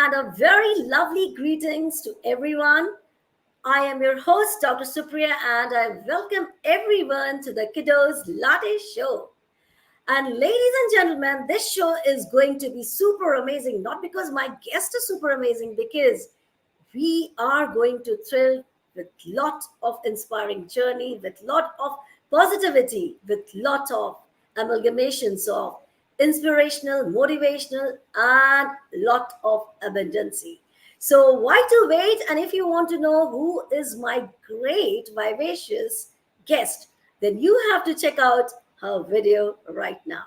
and a very lovely greetings to everyone. I am your host, Dr. Supriya, and I welcome everyone to the KUDOS Latte show. And ladies and gentlemen, this show is going to be super amazing, not because my guest is super amazing, because we are going to thrill with lot of inspiring journey, with lot of positivity, with lot of amalgamations of inspirational, motivational, and lot of abundancy. So why to wait? And if you want to know who is my great vivacious guest, then you have to check out her video right now.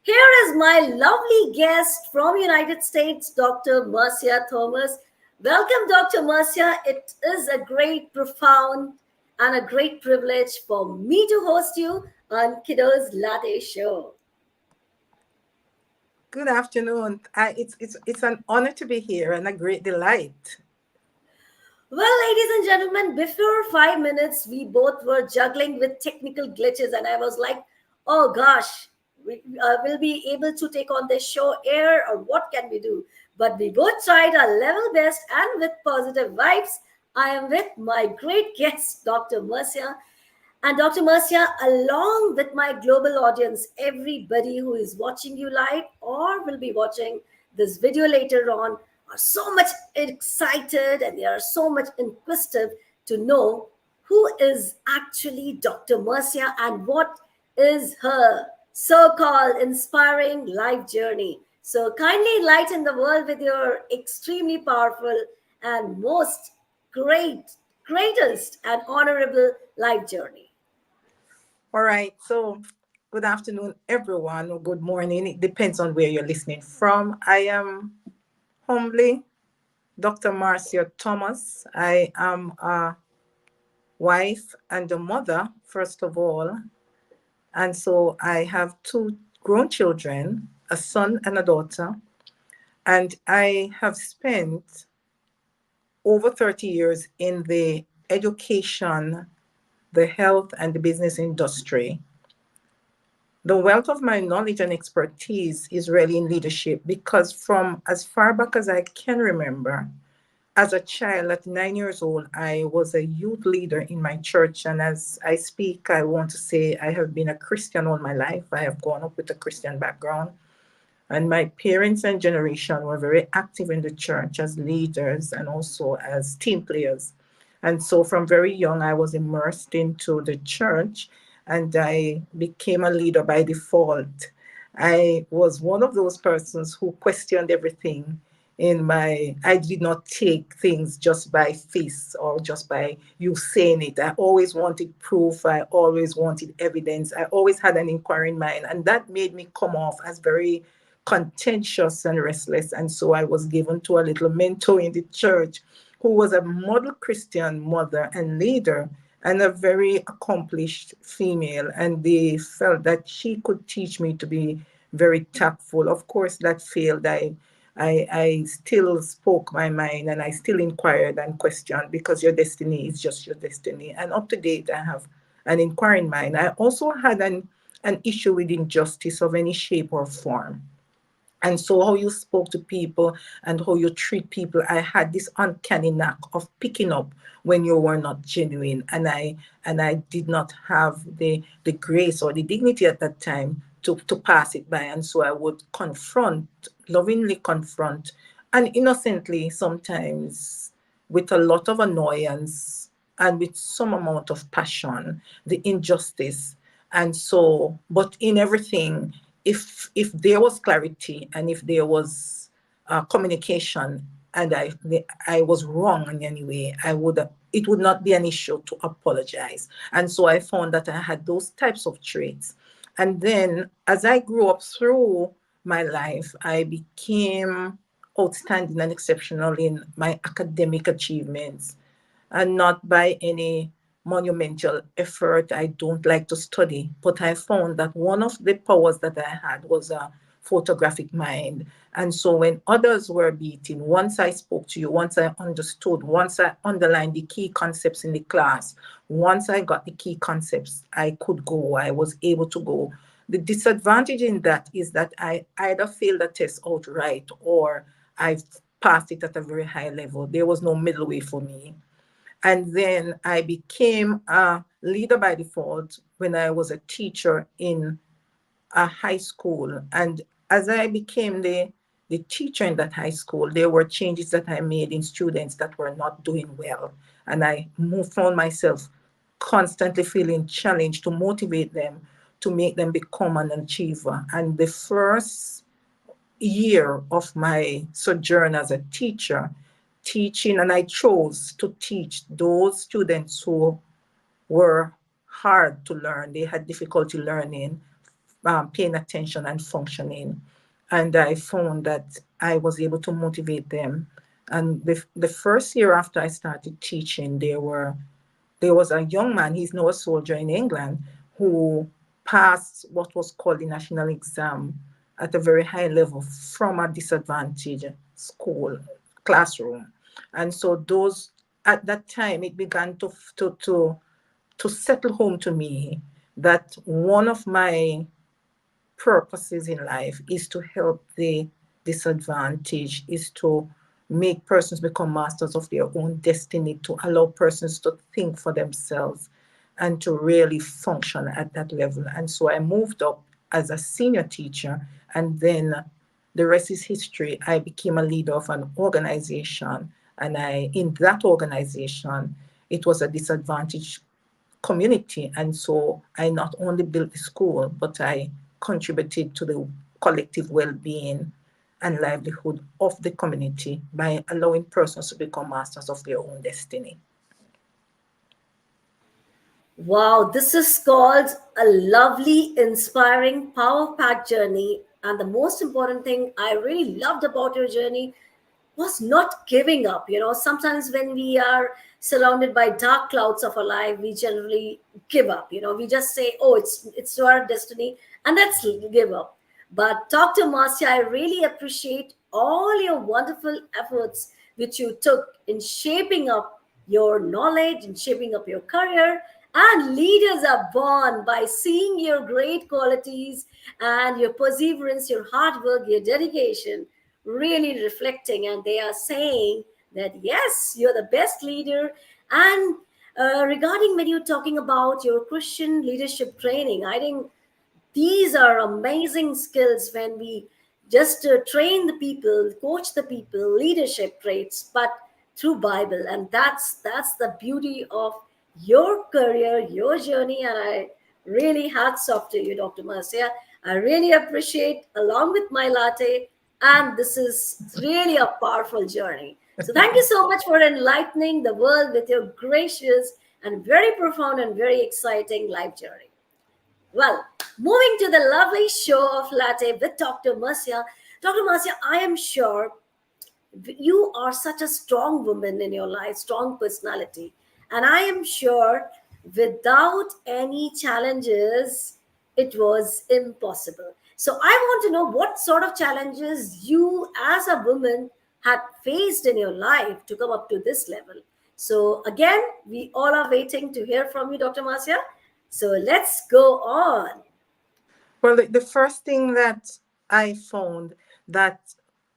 Here is my lovely guest from United States, Dr. Marcia Thomas. Welcome, Dr. Marcia. It is a great, profound, and a great privilege for me to host you on KUDOS Latte show. Good afternoon. It's an honor to be here and a great delight. Well, ladies and gentlemen, before 5 minutes, we both were juggling with technical glitches, and I was like, oh gosh, we will be able to take on this show air, or what can we do? But we both tried our level best, and with positive vibes, I am with my great guest, Dr. Marcia. And Dr. Marcia, along with my global audience, everybody who is watching you live or will be watching this video later on, are so much excited and they are so much inquisitive to know who is actually Dr. Marcia and what is her so-called inspiring life journey. So kindly enlighten the world with your extremely powerful and most greatest and honorable life journey. All right. So, good afternoon, everyone, or good morning. It depends on where you're listening from. I am humbly Dr. Marcia Thomas. I am a wife and a mother, first of all. And so I have two grown children, a son and a daughter. And I have spent over 30 years in the education, the health, and the business industry. The wealth of my knowledge and expertise is really in leadership because from as far back as I can remember, as a child at 9 years old, I was a youth leader in my church. And as I speak, I want to say I have been a Christian all my life. I have grown up with a Christian background. And my parents and generation were very active in the church as leaders and also as team players. And so from very young, I was immersed into the church and I became a leader by default. I was one of those persons who questioned everything I did not take things just by face or just by you saying it. I always wanted proof. I always wanted evidence. I always had an inquiring mind. And that made me come off as very contentious and restless. And so I was given to a little mentor in the church who was a model Christian mother and leader and a very accomplished female. And they felt that she could teach me to be very tactful. Of course, that failed. I still spoke my mind and I still inquired and questioned because your destiny is just your destiny. And up to date, I have an inquiring mind. I also had an issue with injustice of any shape or form. And so how you spoke to people and how you treat people, I had this uncanny knack of picking up when you were not genuine. And I did not have the grace or the dignity at that time to pass it by. And so I would lovingly confront, and innocently sometimes with a lot of annoyance and with some amount of passion, the injustice. And so, but in everything, if there was clarity and if there was communication and I was wrong in any way, it would not be an issue to apologize. And so I found that I had those types of traits. And then as I grew up through my life, I became outstanding and exceptional in my academic achievements, and not by any monumental effort. I don't like to study, but I found that one of the powers that I had was a photographic mind. And so when others were beaten, once I spoke to you, once I understood, once I underlined the key concepts in the class, once I got the key concepts, I could go, I was able to go. The disadvantage in that is that I either failed the test outright or I passed it at a very high level. There was no middle way for me. And then I became a leader by default when I was a teacher in a high school. And as I became the teacher in that high school, there were changes that I made in students that were not doing well. And I found myself constantly feeling challenged to motivate them, to make them become an achiever. And the first year of my sojourn as a teacher, teaching, and I chose to teach those students who were hard to learn. They had difficulty learning, paying attention and functioning. And I found that I was able to motivate them. And the first year after I started teaching, there was a young man, he's now a soldier in England, who passed what was called the national exam at a very high level from a disadvantaged school classroom. And so those at that time it began to settle home to me that one of my purposes in life is to help the disadvantaged, is to make persons become masters of their own destiny, to allow persons to think for themselves and to really function at that level. And so I moved up as a senior teacher, and then the rest is history. I became a leader of an organization, and in that organization, it was a disadvantaged community. And so I not only built the school, but I contributed to the collective well-being and livelihood of the community by allowing persons to become masters of their own destiny. Wow, this is called a lovely, inspiring, power packed journey. And the most important thing I really loved about your journey was not giving up. Sometimes when we are surrounded by dark clouds of our life, we generally give up. We just say, oh, it's our destiny, and let's give up. But Dr. Marcia, I really appreciate all your wonderful efforts which you took in shaping up your knowledge, in shaping up your career. And leaders are born by seeing your great qualities and your perseverance, your hard work, your dedication really reflecting, and they are saying that yes, you're the best leader. And regarding when you're talking about your Christian leadership training, I think these are amazing skills when we just train the people, coach the people, leadership traits, but through Bible. And that's the beauty of your career, your journey. And I really hats off to you, Dr. Marcia. I really appreciate along with my latte. And this is really a powerful journey. So thank you so much for enlightening the world with your gracious and very profound and very exciting life journey. Well, moving to the lovely show of Latte with Dr. Marcia. Dr. Marcia, I am sure you are such a strong woman in your life, strong personality. And I am sure without any challenges, it was impossible. So I want to know what sort of challenges you as a woman had faced in your life to come up to this level. So again, we all are waiting to hear from you, Dr. Marcia. So let's go on. Well, the first thing that I found that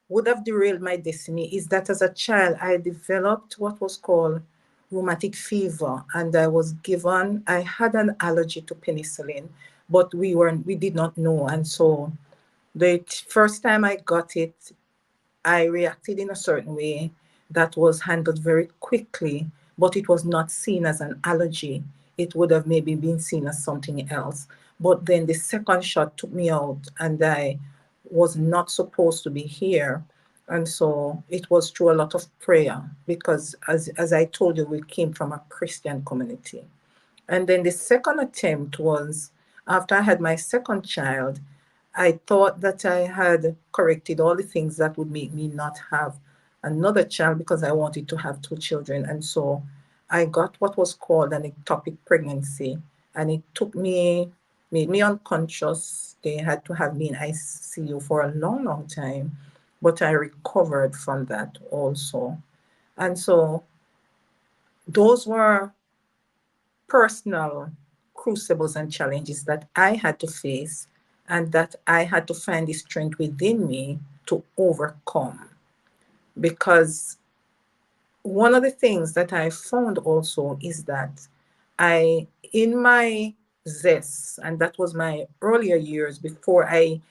would have derailed my destiny is that as a child, I developed what was called rheumatic fever, and I had an allergy to penicillin, but we did not know. And so the first time I got it, I reacted in a certain way that was handled very quickly, but it was not seen as an allergy. It would have maybe been seen as something else. But then the second shot took me out, and I was not supposed to be here. And so it was through a lot of prayer because, as I told you, we came from a Christian community. And then the second attempt was after I had my second child, I thought that I had corrected all the things that would make me not have another child because I wanted to have two children. And so I got what was called an ectopic pregnancy, and it made me unconscious. They had to have me in ICU for a long, long time, but I recovered from that also. And so those were personal crucibles and challenges that I had to face and that I had to find the strength within me to overcome. Because one of the things that I found also is that in my zest, and that was my earlier years before I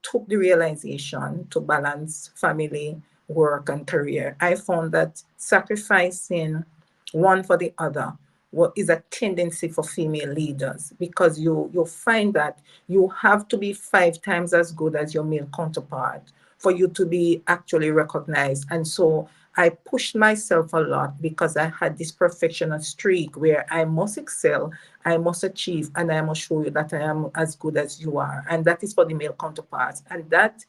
took the realization to balance family, work, and career, I found that sacrificing one for the other what is a tendency for female leaders, because you find that you have to be 5 times as good as your male counterpart for you to be actually recognized. And so I pushed myself a lot because I had this perfectionist streak where I must excel, I must achieve, and I must show you that I am as good as you are. And that is for the male counterparts. And that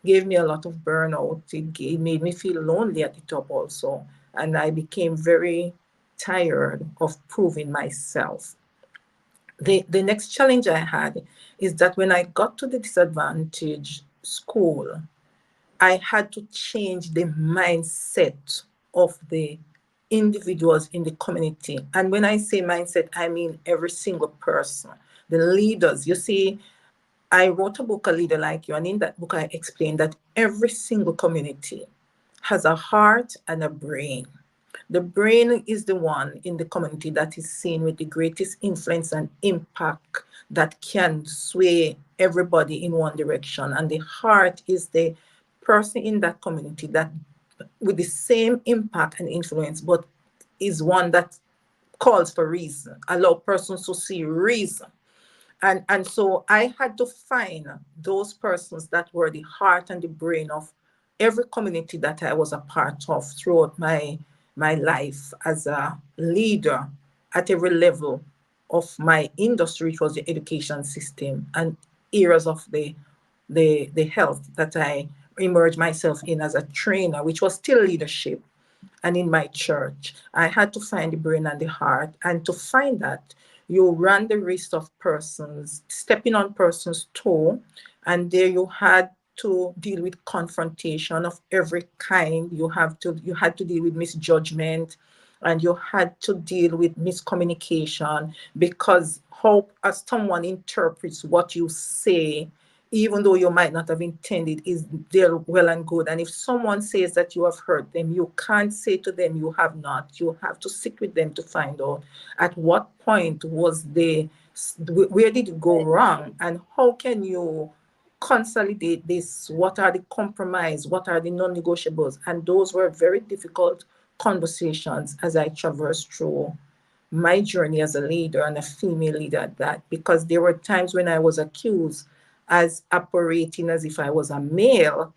gave me a lot of burnout. It made me feel lonely at the top also. And I became very tired of proving myself. The next challenge I had is that when I got to the disadvantaged school, I had to change the mindset of the individuals in the community. And when I say mindset, I mean every single person, the leaders. You see, I wrote a book, A Leader Like You, and in that book, I explained that every single community has a heart and a brain. The brain is the one in the community that is seen with the greatest influence and impact that can sway everybody in one direction. And the heart is the person in that community that with the same impact and influence, but is one that calls for reason, allow persons to see reason. And so I had to find those persons that were the heart and the brain of every community that I was a part of throughout my life as a leader at every level of my industry, which was the education system, and areas of the health that I emerged myself in as a trainer, which was still leadership, and in my church. I had to find the brain and the heart. And to find that, you run the risk of persons stepping on persons' toe, and there you had to deal with confrontation of every kind. You had to deal with misjudgment, and you had to deal with miscommunication, because how as someone interprets what you say, even though you might not have intended, is there well and good. And if someone says that you have hurt them, you can't say to them you have not. You have to sit with them to find out at what point was where did it go wrong, and how can you consolidate this? What are the compromise? What are the non-negotiables? And those were very difficult conversations as I traversed through my journey as a leader and a female leader at that, because there were times when I was accused as operating as if I was a male.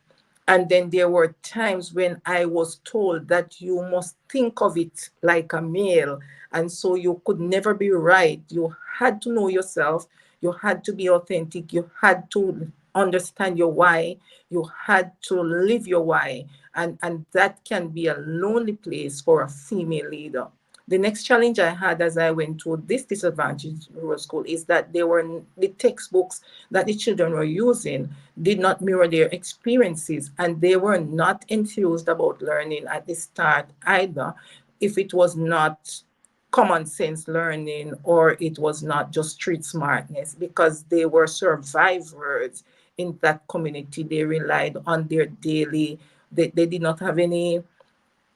And then there were times when I was told that you must think of it like a male. And so you could never be right. You had to know yourself. You had to be authentic. You had to understand your why. You had to live your why. And that can be a lonely place for a female leader. The next challenge I had as I went to this disadvantaged rural school is that the textbooks that the children were using did not mirror their experiences, and they were not enthused about learning at the start either, if it was not common sense learning or it was not just street smartness, because they were survivors in that community. They relied on their daily, they did not have any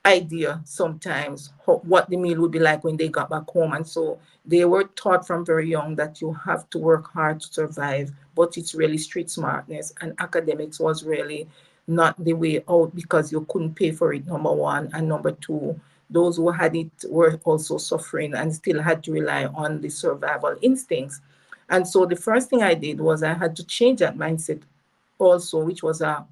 idea sometimes what the meal would be like when they got back home. And so they were taught from very young that you have to work hard to survive, but it's really street smartness, and academics was really not the way out, because you couldn't pay for it, number one, and number two, those who had it were also suffering and still had to rely on the survival instincts. And so the first thing I did was I had to change that mindset also, which was a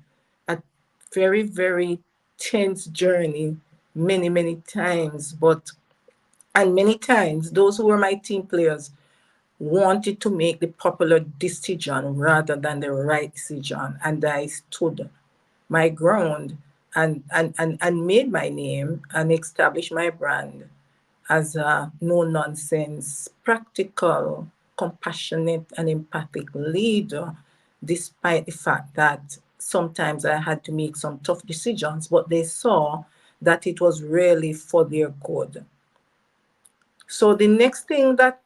very, very tense journey many, many times. And many times, those who were my team players wanted to make the popular decision rather than the right decision. And I stood my ground and made my name and established my brand as a no nonsense, practical, compassionate, and empathic leader, despite the fact that sometimes I had to make some tough decisions, but they saw that it was really for their good. So the next thing that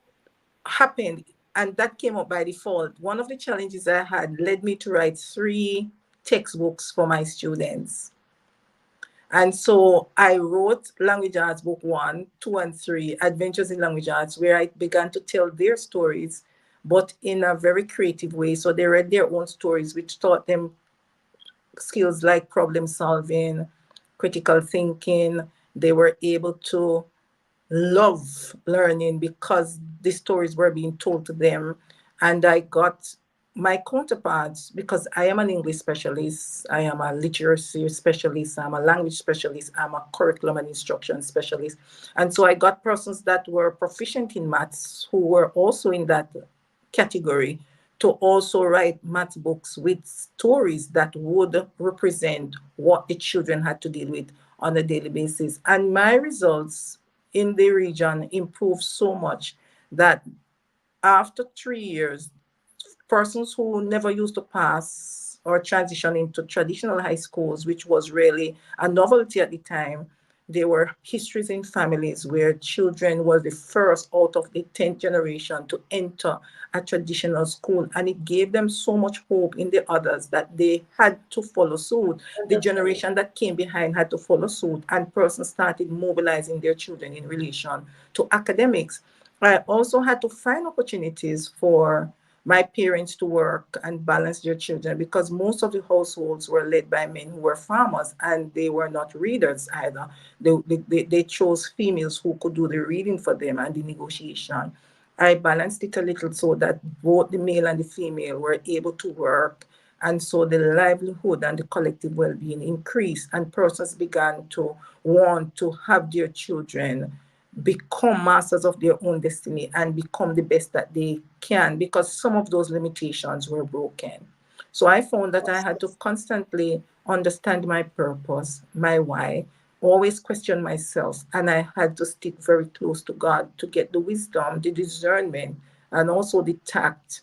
happened, and that came up by default, one of the challenges I had led me to write 3 textbooks for my students. And so I wrote Language Arts Book 1, 2, and 3, Adventures in Language Arts, where I began to tell their stories, but in a very creative way. So they read their own stories, which taught them skills like problem solving, critical thinking. They were able to love learning because the stories were being told to them. And I got my counterparts, because I am an English specialist, I am a literacy specialist, I'm a language specialist, I'm a curriculum and instruction specialist. And so I got persons that were proficient in maths who were also in that category to also write math books with stories that would represent what the children had to deal with on a daily basis. And my results in the region improved so much that after 3 years, persons who never used to pass or transition into traditional high schools, which was really a novelty at the time. There were histories in families where children were the first out of the 10th generation to enter a traditional school, and it gave them so much hope in the others that they had to follow suit. The Wonderful. generation that came behind had to follow suit, and persons started mobilizing their children in relation to academics. I also had to find opportunities for my parents to work and balance their children, because most of the households were led by men who were farmers and they were not readers either. They chose females who could do the reading for them and the negotiation. I balanced it a little so that both the male and the female were able to work. And so the livelihood and the collective well being increased, and persons began to want to have their children become masters of their own destiny and become the best that they can, because some of those limitations were broken. So I found that I had to constantly understand my purpose, my why, always question myself, and I had to stick very close to God to get the wisdom, the discernment, and also the tact,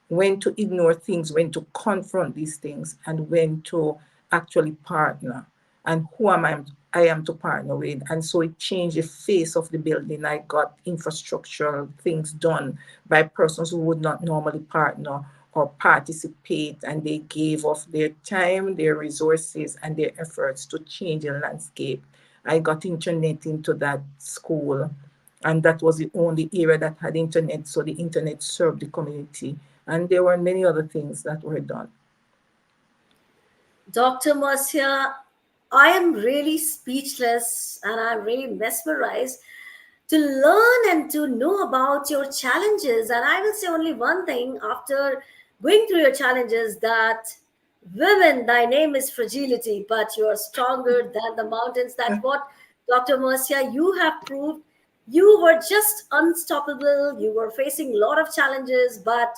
when to ignore things, when to confront these things, and when to actually partner, and who I am to partner with. And so it changed the face of the building. I got infrastructural things done by persons who would not normally partner or participate, and they gave of their time, their resources, and their efforts to change the landscape. I got internet into that school, and that was the only area that had internet, so the internet served the community. And there were many other things that were done. Dr. Marcia, I am really speechless and I'm really mesmerized to learn and to know about your challenges. And I will say only one thing after going through your challenges, that women, thy name is fragility, but you are stronger than the mountains. That what, Dr. Marcia, you have proved. You were just unstoppable. You were facing a lot of challenges, but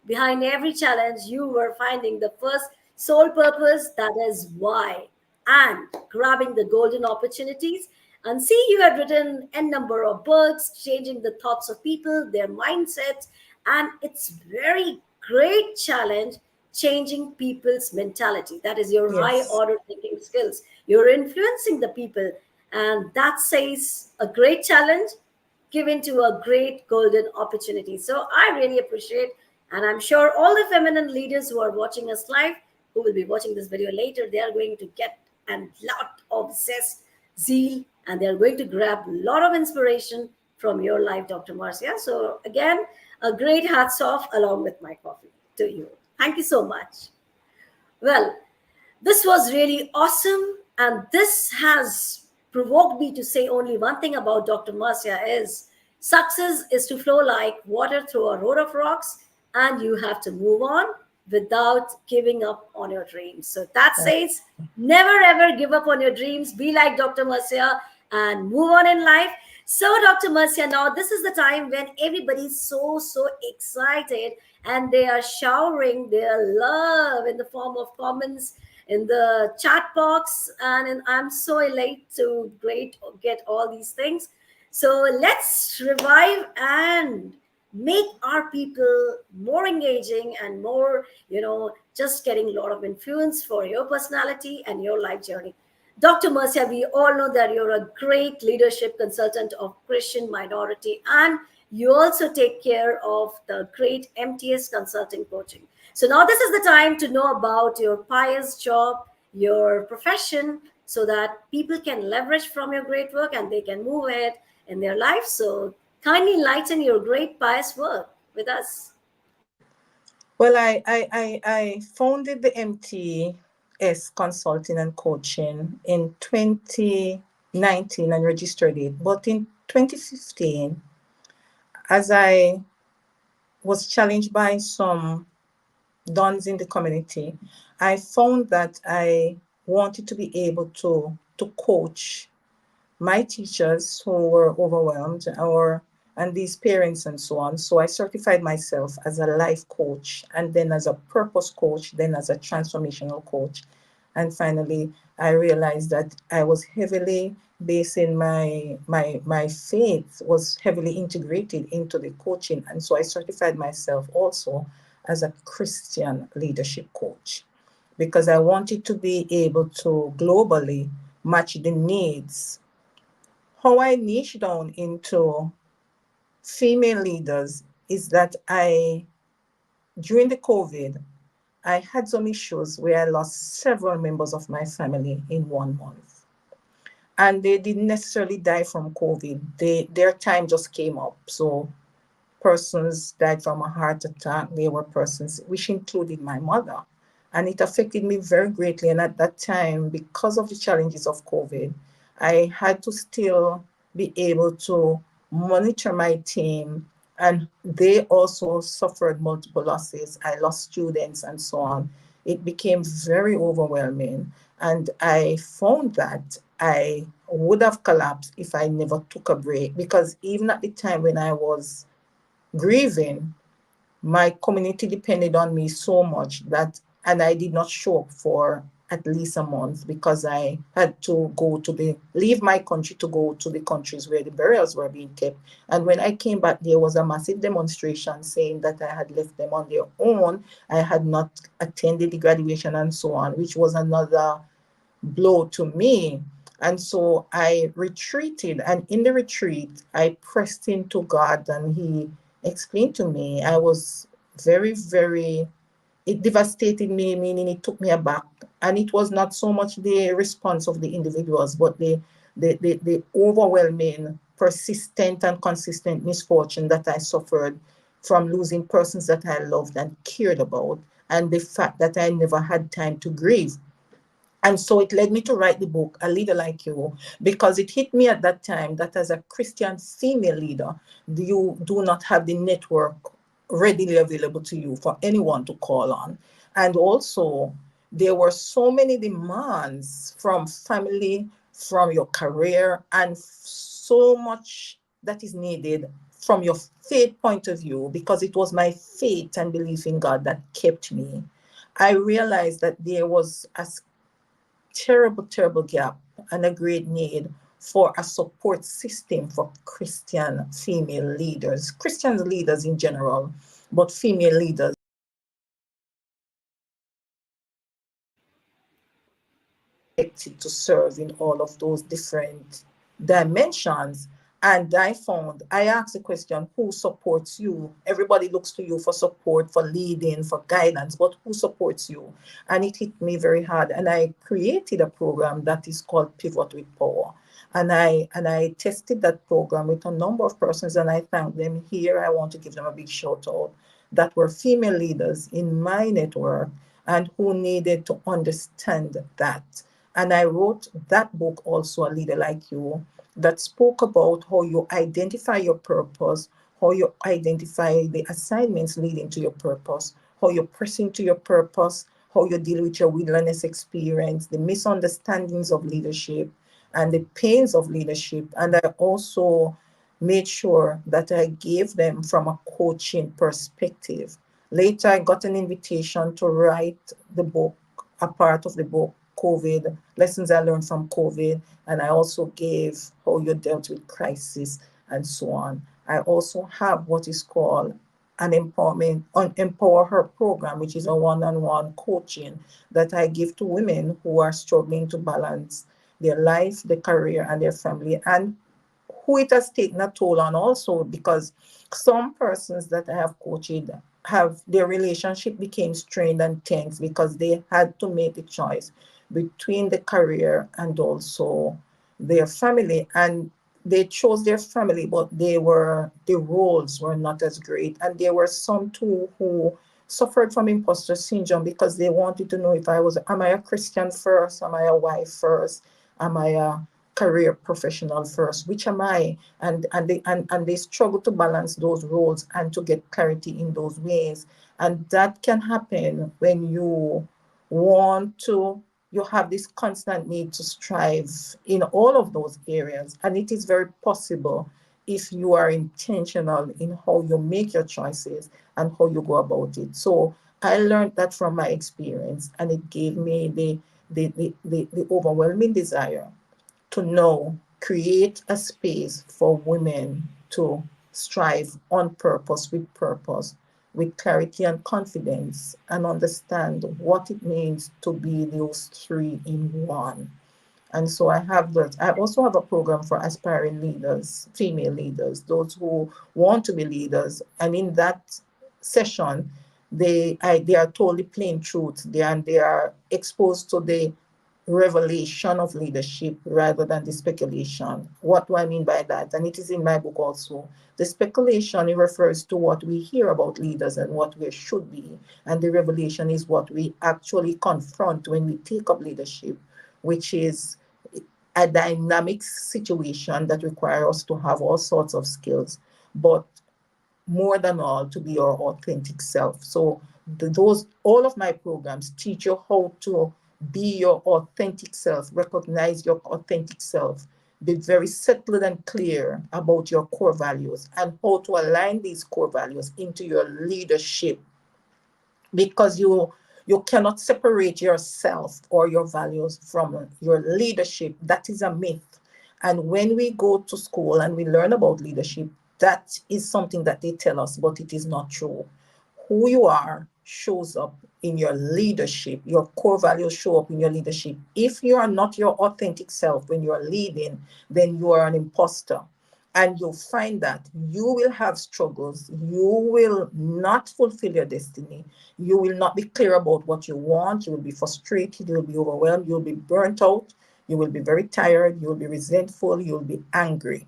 behind every challenge, you were finding the first sole purpose, that is why, and grabbing the golden opportunities. And see, you had written a number of books, changing the thoughts of people, their mindsets, and it's very great challenge, changing people's mentality. That is your high Yes. order thinking skills. You're influencing the people, and that says a great challenge given to a great golden opportunity. So I really appreciate, and I'm sure all the feminine leaders who are watching us live, who will be watching this video later, they are going to get a lot of zest, zeal, and they're going to grab a lot of inspiration from your life, Dr. Marcia. So again, a great hats off along with my coffee to you. Thank you so much. Well, this was really awesome, and this has provoked me to say only one thing about Dr. Marcia is success is to flow like water through a road of rocks, and you have to move on without giving up on your dreams. So that says never ever give up on your dreams. Be like Dr. Marcia and move on in life. So, Dr. Marcia, now this is the time when everybody's so excited and they are showering their love in the form of comments in the chat box. And I'm so elated to get all these things. So let's revive and make our people more engaging and more, just getting a lot of influence for your personality and your life journey. Dr. Marcia, we all know that you're a great leadership consultant of Christian minority, and you also take care of the great MTS consulting coaching. So now this is the time to know about your pious job, your profession, so that people can leverage from your great work and they can move ahead in their life. So kindly enlighten your great pious work with us. Well, I founded the MTS Consulting and Coaching in 2019 and registered it. But in 2015, as I was challenged by some dons in the community, I found that I wanted to be able to coach my teachers who were overwhelmed or and these parents and so on. So I certified myself as a life coach and then as a purpose coach, then as a transformational coach. And finally, I realized that I was heavily basing my faith was heavily integrated into the coaching. And so I certified myself also as a Christian leadership coach because I wanted to be able to globally match the needs. How I niche down into female leaders is that during the COVID, I had some issues where I lost several members of my family in 1 month. And they didn't necessarily die from COVID. Their time just came up. So persons died from a heart attack. There were persons, which included my mother. And it affected me very greatly. And at that time, because of the challenges of COVID, I had to still be able to monitor my team. And they also suffered multiple losses. I lost students and so on. It became very overwhelming. And I found that I would have collapsed if I never took a break. Because even at the time when I was grieving, my community depended on me so much that, and I did not show up for at least a month because I had to leave my country to go to the countries where the burials were being kept. And when I came back, there was a massive demonstration saying that I had left them on their own. I had not attended the graduation and so on, which was another blow to me. And so I retreated. And in the retreat, I pressed into God and He explained to me. I was very, very, it devastated me, meaning it took me aback. And it was not so much the response of the individuals, but the overwhelming, persistent, and consistent misfortune that I suffered from losing persons that I loved and cared about, and the fact that I never had time to grieve. And so it led me to write the book, A Leader Like You, because it hit me at that time that as a Christian female leader, you do not have the network readily available to you for anyone to call on. And also, there were so many demands from family, from your career, and so much that is needed from your faith point of view, because it was my faith and belief in God that kept me. I realized that there was a terrible, terrible gap and a great need for a support system for Christian female leaders, Christian leaders in general, but female leaders expected to serve in all of those different dimensions. And I asked the question, who supports you? Everybody looks to you for support, for leading, for guidance, but who supports you? And it hit me very hard. And I created a program that is called Pivot with Power. And I tested that program with a number of persons, and I thank them here. I want to give them a big shout out that were female leaders in my network and who needed to understand that. And I wrote that book also, A Leader Like You, that spoke about how you identify your purpose, how you identify the assignments leading to your purpose, how you press into your purpose, how you deal with your wilderness experience, the misunderstandings of leadership, and the pains of leadership. And I also made sure that I gave them from a coaching perspective. Later, I got an invitation to write the book, a part of the book COVID, lessons I learned from COVID, and I also gave how you dealt with crisis and so on. I also have what is called an empower her program, which is a one-on-one coaching that I give to women who are struggling to balance their life, their career, and their family, and who it has taken a toll on also, because some persons that I have coached have their relationship became strained and tense because they had to make a choice between the career and also their family, and they chose their family, but the roles were not as great, and there were some too who suffered from imposter syndrome because they wanted to know if am I a Christian first, am I a wife first, am I a career professional first, which am I? And they struggle to balance those roles and to get clarity in those ways. And that can happen when want to you have this constant need to strive in all of those areas. And it is very possible if you are intentional in how you make your choices and how you go about it. So I learned that from my experience, and it gave me the overwhelming desire to now create a space for women to strive on purpose, with clarity and confidence, and understand what it means to be those three in one. And so I have that. I also have a program for aspiring leaders, female leaders, those who want to be leaders. And in that session, they are told the plain truth. They are exposed to the revelation of leadership rather than the speculation. What do I mean by that? And it is in my book also. The speculation, it refers to what we hear about leaders and what we should be. And the revelation is what we actually confront when we take up leadership, which is a dynamic situation that requires us to have all sorts of skills, but more than all, to be your authentic self. So those all of my programs teach you how to be your authentic self, recognize your authentic self, be very settled and clear about your core values, and how to align these core values into your leadership, because you cannot separate yourself or your values from your leadership. That is a myth. And when we go to school and we learn about leadership, that is something that they tell us, but it is not true. Who you are shows up in your leadership. Your core values show up in your leadership. If you are not your authentic self when you are leading, then you are an imposter. And you'll find that you will have struggles. You will not fulfill your destiny. You will not be clear about what you want. You will be frustrated. You will be overwhelmed. You will be burnt out. You will be very tired. You will be resentful. You will be angry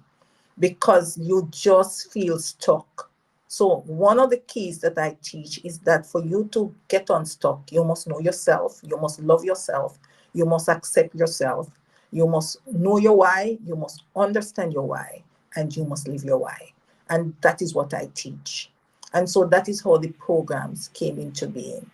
because you just feel stuck. So one of the keys that I teach is that for you to get unstuck, you must know yourself, you must love yourself, you must accept yourself, you must know your why, you must understand your why, and you must live your why. And that is what I teach. And so that is how the programs came into being.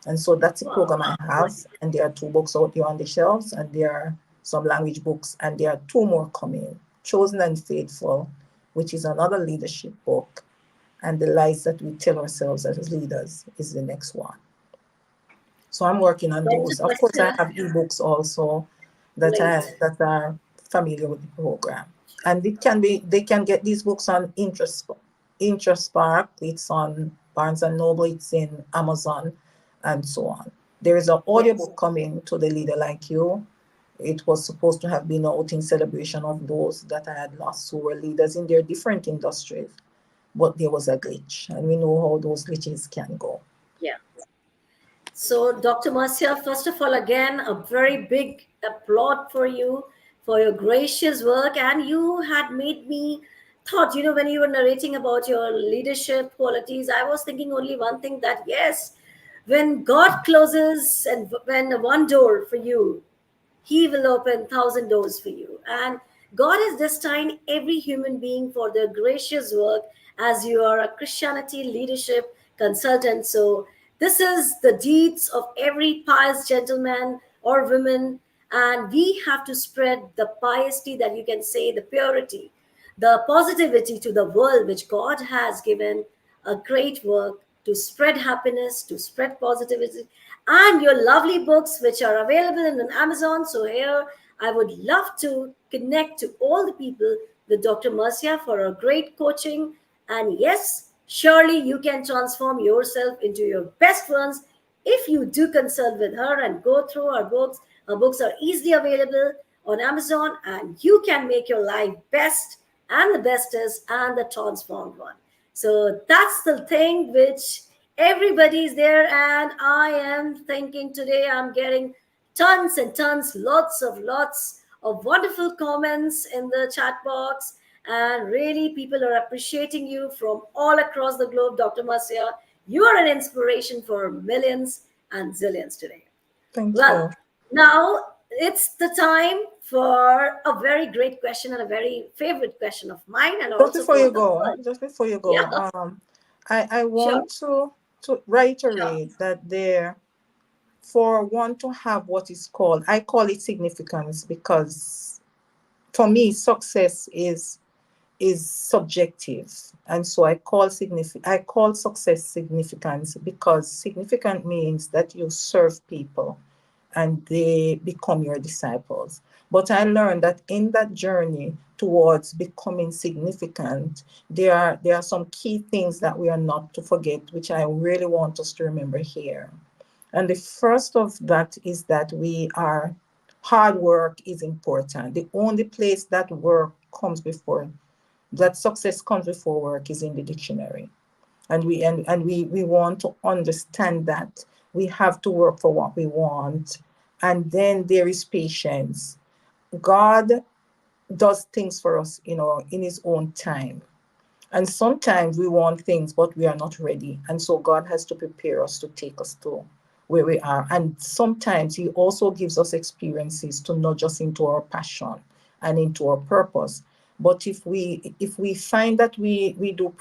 And so that's the Wow. program I have. And there are 2 books out there on the shelves, and there are some language books, and there are 2 more coming. Chosen and Faithful, which is another leadership book, and The Lies That We Tell Ourselves as Leaders is the next one. So I'm working on Dr. those. Of course, I Marcia, have ebooks also great. that are familiar with the program. And they can get these books on IntraSpark. It's on Barnes and Noble, it's in Amazon, and so on. There is an Yes. audiobook coming to The Leader Like You. It was supposed to have been out in celebration of those that I had lost who were leaders in their different industries, but there was a glitch, and we know how those glitches can go. Yeah. So, Dr. Marcia, first of all, again, a very big applaud for you for your gracious work. And you had made me thought, when you were narrating about your leadership qualities, I was thinking only one thing, that yes, when God closes and when one door for you, he will open 1,000 doors for you. And God has destined every human being for their gracious work, as you are a Christianity leadership consultant. So this is the deeds of every pious gentleman or woman. And we have to spread the piety, that you can say, the purity, the positivity to the world, which God has given a great work to spread happiness, to spread positivity. and your lovely books, which are available in Amazon. So here, I would love to connect to all the people with Dr. Marcia for a great coaching. And yes, surely you can transform yourself into your best ones if you do consult with her and go through her books. Her books are easily available on Amazon, and you can make your life best and the bestest and the transformed one. So that's the thing which everybody's there. And I am thinking today I'm getting tons and tons, lots of wonderful comments in the chat box. And really, people are appreciating you from all across the globe, Dr. Marcia. You are an inspiration for millions and zillions today. Thank Well, you. now it's the time for a very great question and a very favorite question of mine, and Just also before for you the go, world. just before you Yeah, go, I sure, want to sure. reiterate that there, for one to have what is called, I call it significance, because for me success is subjective, and so I call success significance, because significant means that you serve people and they become your disciples. But I learned that in that journey towards becoming significant, there are some key things that we are not to forget, which I really want us to remember here. And the first of that is that hard work is important. The only place that success comes before work is in the dictionary. And we want to understand that we have to work for what we want. And then there is patience. God does things for us, in his own time. And sometimes we want things, but we are not ready. And so God has to prepare us to take us to where we are. And sometimes he also gives us experiences to nudge us into our passion and into our purpose. But if we find that we do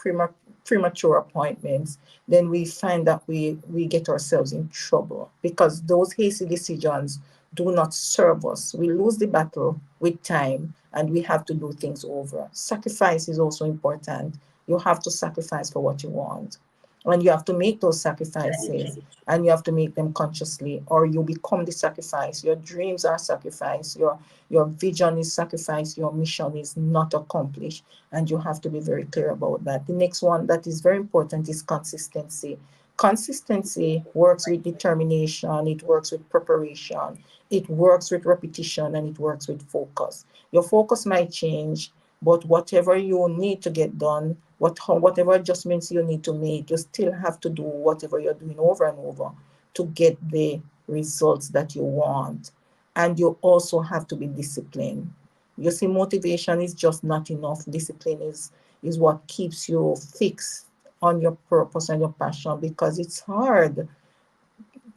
premature appointments, then we find that we get ourselves in trouble, because those hasty decisions do not serve us. We lose the battle with time, and we have to do things over. Sacrifice is also important. You have to sacrifice for what you want. And you have to make those Very sacrifices, true. and you have to make them consciously, or you become the sacrifice. Your dreams are sacrifice. Your vision is sacrifice. Your mission is not accomplished. And you have to be very clear about that. The next one that is very important is consistency. Consistency works with determination, it works with preparation, it works with repetition, and it works with focus. Your focus might change, but whatever you need to get done, whatever adjustments you need to make, you still have to do whatever you're doing over and over to get the results that you want. And you also have to be disciplined. You see, motivation is just not enough. Discipline is what keeps you fixed on your purpose and your passion, because it's hard.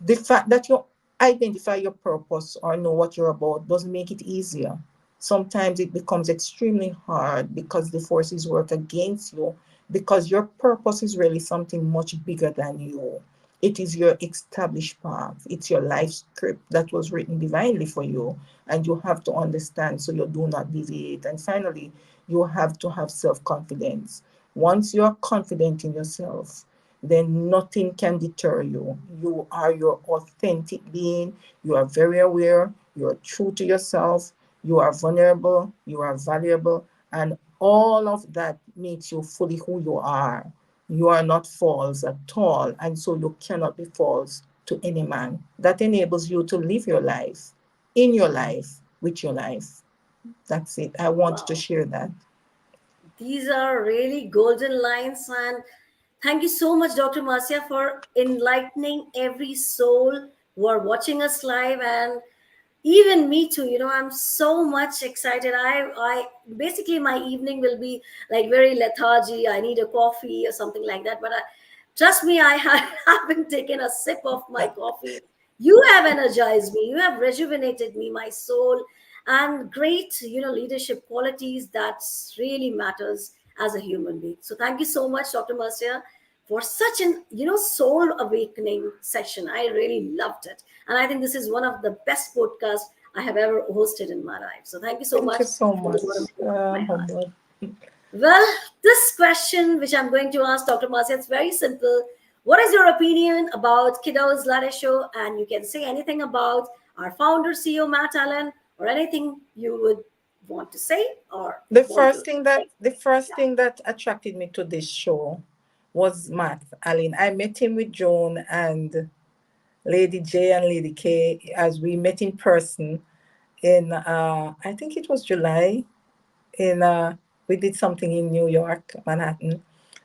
The fact that you identify your purpose or know what you're about doesn't make it easier. Sometimes it becomes extremely hard because the forces work against you, because your purpose is really something much bigger than you. It is your established path. It's your life script that was written divinely for you, and you have to understand so you do not deviate. And finally, you have to have self-confidence. Once you are confident in yourself, then nothing can deter you. You are your authentic being. You are very aware. You are true to yourself. You are vulnerable. You are valuable. And all of that makes you fully who you are. You are not false at all. And so you cannot be false to any man. That enables you to live your life, in your life, with your life. That's it. I wanted to Wow. share that. These are really golden lines. And thank you so much, Dr. Marcia, for enlightening every soul who are watching us live. And even me too, I'm so much excited. I basically, my evening will be like very lethargy. I need a coffee or something like that. But trust me, haven't taken a sip of my coffee. You have energized me. You have rejuvenated me, my soul, and great, leadership qualities that really matters as a human being. So thank you so much, Dr. Marcia, for such an, soul awakening session. I really loved it. And I think this is one of the best podcasts I have ever hosted in my life. So thank you so Thank much you so from the much. bottom of my heart. Humble. Well, this question, which I'm going to ask Dr. Marcia, it's very simple. What is your opinion about KUDOS Latte Show? And you can say anything about our founder, CEO Matt Allen, or anything you would want to say or The want first to. thing that the first thing that attracted me to this show was Matt Allen. I met him with Joan and Lady J and Lady K as we met in person in I think it was July in we did something in New York, Manhattan,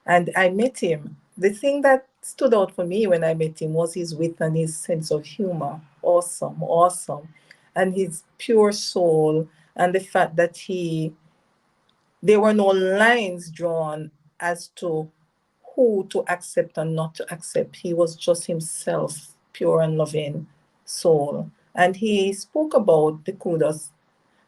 and I met him. The thing that stood out for me when I met him was his wit and his sense of humor. Awesome, awesome. And his pure soul and the fact that there were no lines drawn as to who to accept and not to accept. He was just himself, pure and loving soul. And he spoke about the kudos,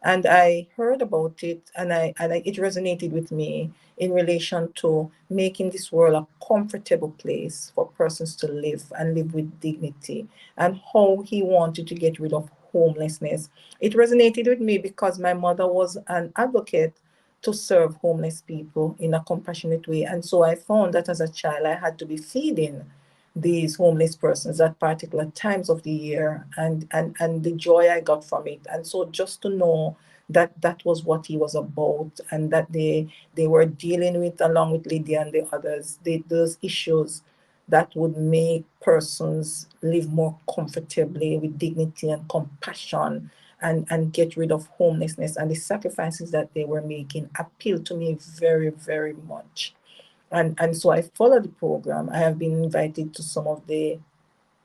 and I heard about it, and it resonated with me in relation to making this world a comfortable place for persons to live and live with dignity, and how he wanted to get rid of homelessness. It resonated with me because my mother was an advocate to serve homeless people in a compassionate way, and so I found that as a child I had to be feeding these homeless persons at particular times of the year, and the joy I got from it. And so just to know that that was what he was about, and that they were dealing with, along with Lydia and the others, those issues that would make persons live more comfortably with dignity and compassion, and get rid of homelessness, and the sacrifices that they were making appealed to me very, very much. And so I followed the program. I have been invited to some of the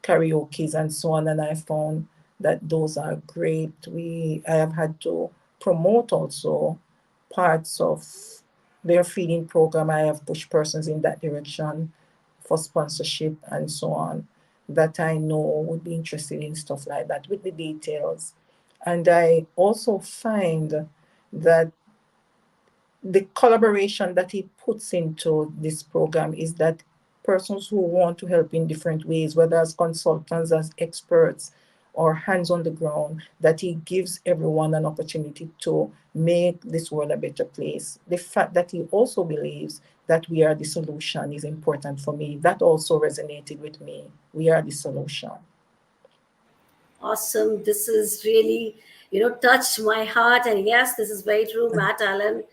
karaoke's and so on, and I found that those are great. I have had to promote also parts of their feeding program. I have pushed persons in that direction for sponsorship and so on, that I know would be interested in stuff like that with the details. And I also find that the collaboration that he puts into this program is that persons who want to help in different ways, whether as consultants, as experts, or hands on the ground, that he gives everyone an opportunity to make this world a better place. The fact that he also believes that we are the solution is important for me. That also resonated with me. We are the solution. Awesome. This is really, touched my heart. And yes, this is very true. Matt Allen,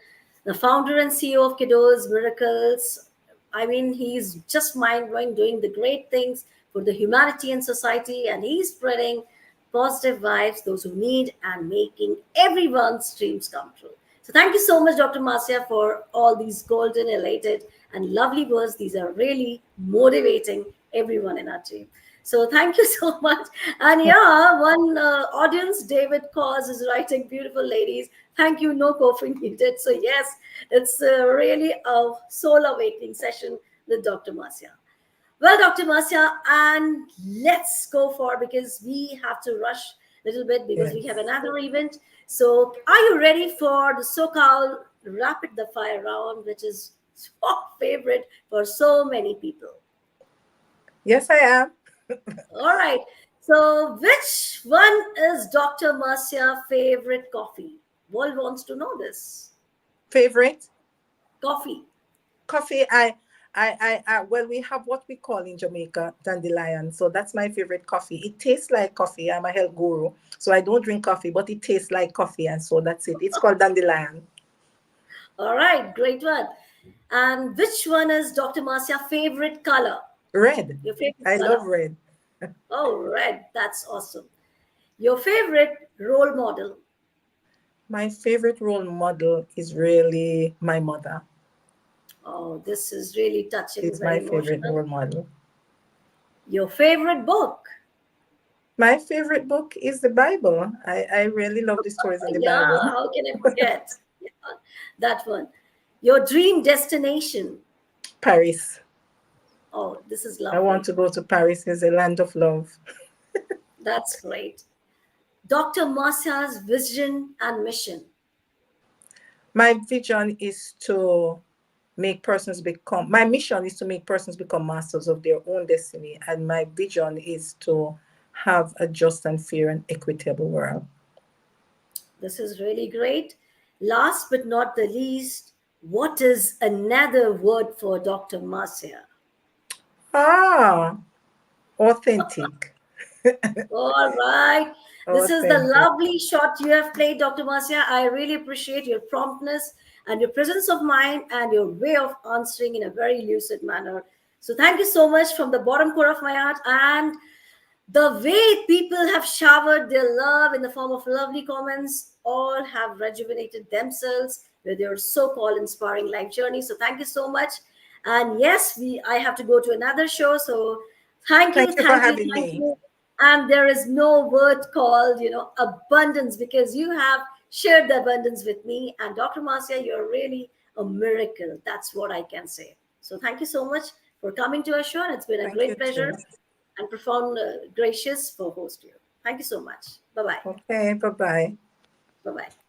the founder and CEO of Kiddos Miracles. I mean, he's just mind blowing, doing the great things for the humanity and society. And he's spreading positive vibes, those who need, and making everyone's dreams come true. So thank you so much, Dr. Marcia, for all these golden, elated, and lovely words. These are really motivating everyone in our team. So thank you so much. And yeah, one audience, David Cause, is writing, beautiful ladies. Thank you, no coffee needed. So yes, it's really a soul awakening session with Dr. Marcia. Well, Dr. Marcia, and let's go for, because we have to rush a little bit because we have Yes. another event. So are you ready for the so-called rapid the fire round, which is so favorite for so many people? Yes, I am. All right. So, which one is Dr. Marcia favorite coffee? World wants to know this. Favorite? Coffee. Coffee, well, we have what we call in Jamaica dandelion. So that's my favorite coffee. It tastes like coffee. I'm a health guru. So I don't drink coffee, but it tastes like coffee. And so that's it. It's called dandelion. All right, great one. And which one is Dr. Marcia favorite color? Red. Your favorite I love color? red. Oh, red. That's awesome. Your favorite role model? My favorite role model is really my mother. Oh, this is really touching, She's very my favorite emotional. role model. Your favorite book? My favorite book is the Bible. I really love the stories in the Yeah, Bible. how can I forget? Yeah, that one. Your dream destination? Paris. Oh, this is I want lovely. to go to Paris. It's a land of love. That's great. Dr. Marcia's vision and mission. My vision is to make persons become, my mission is to make persons become masters of their own destiny. And my vision is to have a just and fair and equitable world. This is really great. Last but not the least, what is another word for Dr. Marcia? Ah, authentic. All right. This is the Authentic. lovely shot you have played, Dr. Marcia. I really appreciate your promptness and your presence of mind and your way of answering in a very lucid manner. So, thank you so much from the bottom core of my heart. And the way people have showered their love in the form of lovely comments all have rejuvenated themselves with their so-called inspiring life journey. So thank you so much. And yes, we I have to go to another show. So thank Thank you, you for thank you, having thank me. you. And there is no word called, abundance, because you have shared the abundance with me. And Dr. Marcia, you're really a miracle. That's what I can say. So thank you so much for coming to our show. And it's been a Thank you great pleasure too. and profound gracious for host you. Thank you so much. Bye bye. Okay, bye bye. Bye bye.